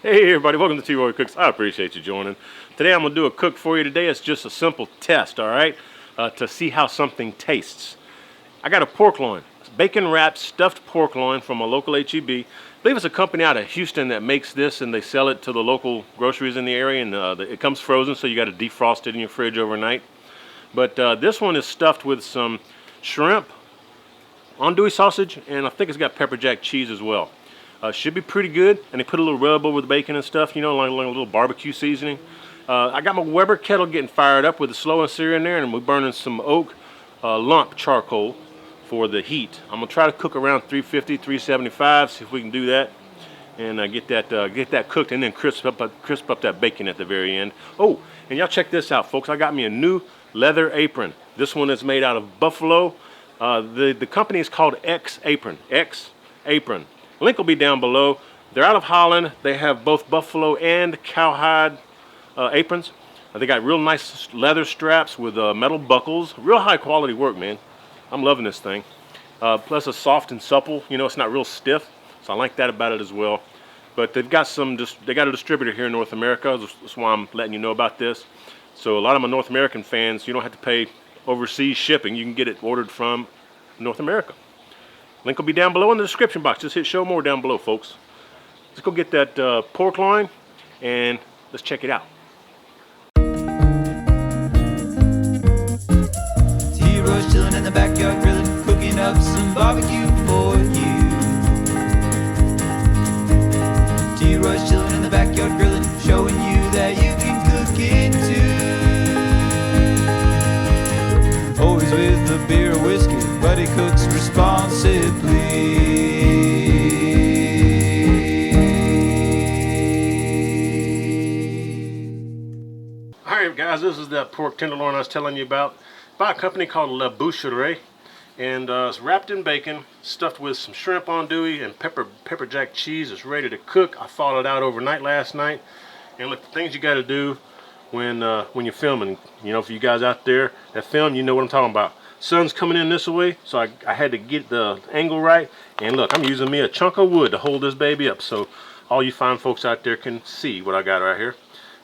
Hey everybody, welcome to T-Roy Cooks. I appreciate you joining. Today I'm going to do a cook for you today. It's just a simple test, alright, to see how something tastes. I got a pork loin. It's bacon wrapped stuffed pork loin from a local HEB. I believe it's a company out of Houston that makes this and they sell it to the local groceries in the area, and it comes frozen, so you got to defrost it in your fridge overnight. But this one is stuffed with some shrimp, andouille sausage, and I think it's got pepper jack cheese as well. Should be pretty good, and they put a little rub over the bacon and stuff, you know, like a little barbecue seasoning. I got my Weber kettle getting fired up with the slow and sear in there, and we're burning some oak lump charcoal for the heat. I'm gonna try to cook around 350, 375, see if we can do that, and get that cooked, and then crisp up that bacon at the very end. Oh, and y'all check this out, folks. I got me a new leather apron. This one is made out of buffalo. The company is called XApron. XApron. Link will be down below. They're out of Holland. They have both buffalo and cowhide aprons. They got real nice leather straps with metal buckles. Real high quality work, man. I'm loving this thing. Plus it's soft and supple. You know, it's not real stiff. So I like that about it as well. But they've got they got a distributor here in North America. That's why I'm letting you know about this. So a lot of my North American fans, you don't have to pay overseas shipping. You can get it ordered from North America. Link will be down below in the description box. Just hit show more down below, folks. Let's go get that pork loin and let's check it out. T-Roy's chilling in the backyard grilling, cooking up some barbecue for you. T-Roy's chilling in the backyard grilling, showing you that you can cook it too. Always with a beer or whiskey, but he cooks responsibly. Alright guys, this is that pork tenderloin I was telling you about. By a company called Boucherie. And it's wrapped in bacon, stuffed with some shrimp andouille and pepper jack cheese. It's ready to cook. I thawed it out overnight last night. And look, the things you got to do when you're filming, you know, for you guys out there that film, you know what I'm talking about. Sun's coming in this way, so I had to get the angle right. And look, I'm using me a chunk of wood to hold this baby up, so all you fine folks out there can see what I got right here.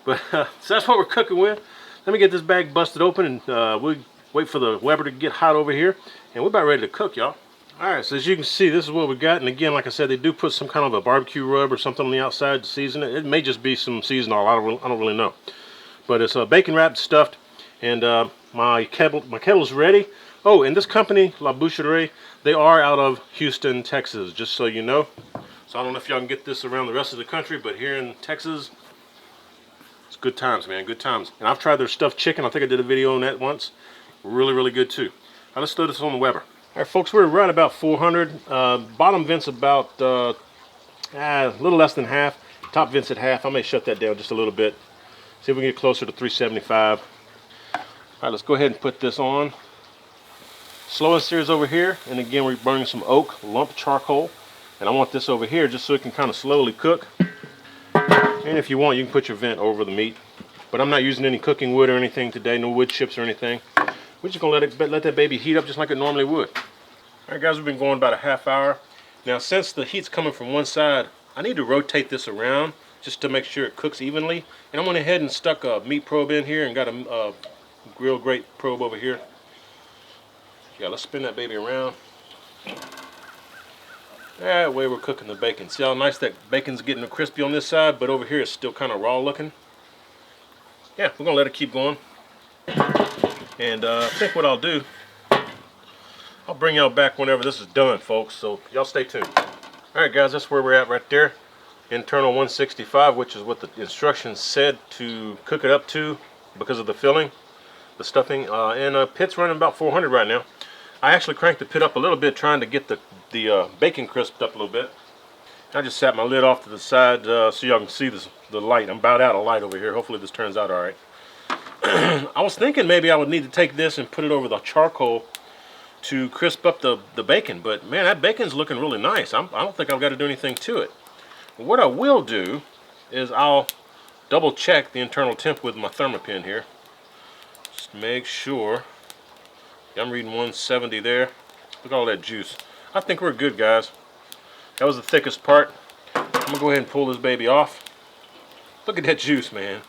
But so that's what we're cooking with. Let me get this bag busted open, and we'll wait for the Weber to get hot over here, and we're about ready to cook, y'all. Alright, so as you can see, this is what we got. And again, like I said, they do put some kind of a barbecue rub or something on the outside to season it. It may just be some seasonal, I don't really know. But it's bacon wrapped, stuffed, and my kettle's ready. Oh, and this company, La Boucherie, they are out of Houston, Texas, just so you know. So I don't know if y'all can get this around the rest of the country, but here in Texas, it's good times, man, good times. And I've tried their stuffed chicken. I think I did a video on that once. Really, really good too. Now let's throw this on the Weber. All right, folks, we're right about 400. Bottom vent's about a little less than half. Top vent's at half. I may shut that down just a little bit. See if we can get closer to 375. All right, let's go ahead and put this on. Slow and sears over here, and again we're burning some oak lump charcoal, and I want this over here just so it can kind of slowly cook. And if you want, you can put your vent over the meat, but I'm not using any cooking wood or anything today, no wood chips or anything. We're just gonna let that baby heat up just like it normally would. All right, guys, we've been going about a half hour now. Since the heat's coming from one side, I need to rotate this around just to make sure it cooks evenly. And I went ahead and stuck a meat probe in here and got a grill grate probe over here. Yeah, let's spin that baby around. That way we're cooking the bacon. See how nice that bacon's getting crispy on this side, but over here it's still kind of raw looking. Yeah, we're gonna let it keep going. And I think what I'll do, I'll bring y'all back whenever this is done, folks, so y'all stay tuned. Alright guys, that's where we're at right there. Internal 165, which is what the instructions said to cook it up to because of the filling, the stuffing. And pit's running about 400 right now. I actually cranked the pit up a little bit trying to get the bacon crisped up a little bit. I just sat my lid off to the side so y'all can see the light. I'm about out of light over here. Hopefully this turns out alright. I was thinking maybe I would need to take this and put it over the charcoal to crisp up the bacon, but man, that bacon's looking really nice. I don't think I've got to do anything to it. What I will do is I'll double check the internal temp with my thermopin here. Just make sure. I'm reading 170 there. Look at all that juice. I think we're good, guys. That was the thickest part. I'm gonna go ahead and pull this baby off. Look at that juice, man.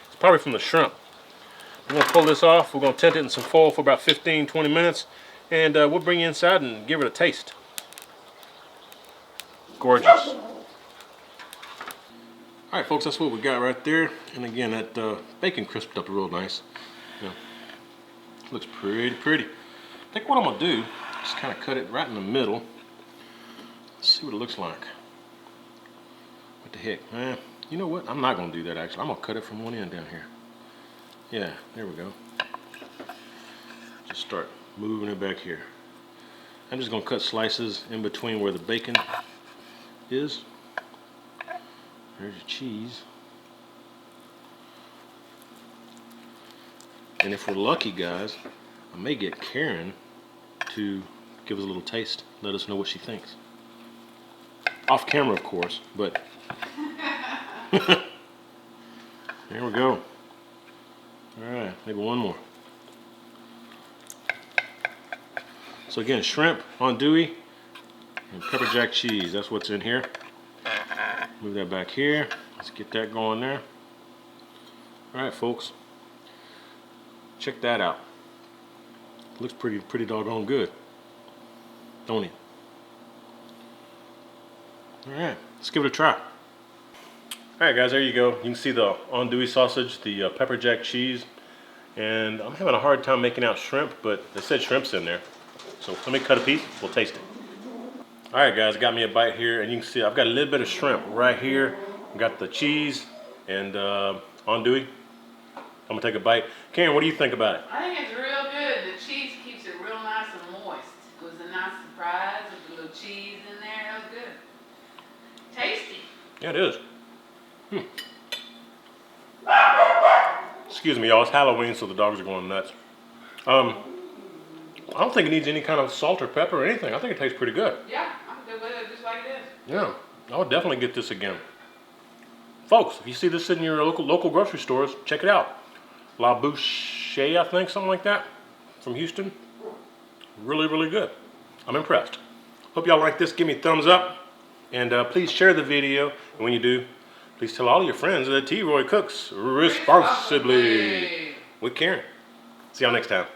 It's probably from the shrimp. We're gonna pull this off. We're gonna tent it in some foil for about 15-20 minutes, and we'll bring you inside and give it a taste. Gorgeous. All right, folks, that's what we got right there. And again, that bacon crisped up real nice. Yeah. Looks pretty pretty. I think what I'm gonna do is kind of cut it right in the middle. Let's see what it looks like. What the heck? You know what? I'm not gonna do that actually. I'm gonna cut it from one end down here. Yeah, there we go. Just start moving it back here. I'm just gonna cut slices in between where the bacon is. There's your cheese. And if we're lucky, guys, I may get Karen to give us a little taste, let us know what she thinks. Off camera, of course, but there we go. All right, maybe one more. So again, shrimp, andouille, and pepper jack cheese. That's what's in here. Move that back here. Let's get that going there. All right, folks. Check that out. Looks pretty doggone good, don't it? All right, let's give it a try. All right, guys, there you go. You can see the andouille sausage, the pepper jack cheese, and I'm having a hard time making out shrimp, but they said shrimp's in there. So let me cut a piece. We'll taste it. All right, guys, got me a bite here, and you can see I've got a little bit of shrimp right here. I've got the cheese and andouille. I'm gonna take a bite. Karen, what do you think about it? I think it's real good. The cheese keeps it real nice and moist. It was a nice surprise with the little cheese in there. That was good. Tasty. Yeah, it is. Excuse me, y'all. It's Halloween, so the dogs are going nuts. I don't think it needs any kind of salt or pepper or anything. I think it tastes pretty good. Yeah, I'm good with it just like it is. Yeah, I would definitely get this again. Folks, if you see this in your local grocery stores, check it out. La Boucherie, I think, something like that, from Houston. Really, really good. I'm impressed. Hope y'all like this. Give me a thumbs up. And please share the video. And when you do, please tell all your friends that T. Roy cooks responsibly with Karen. See y'all next time.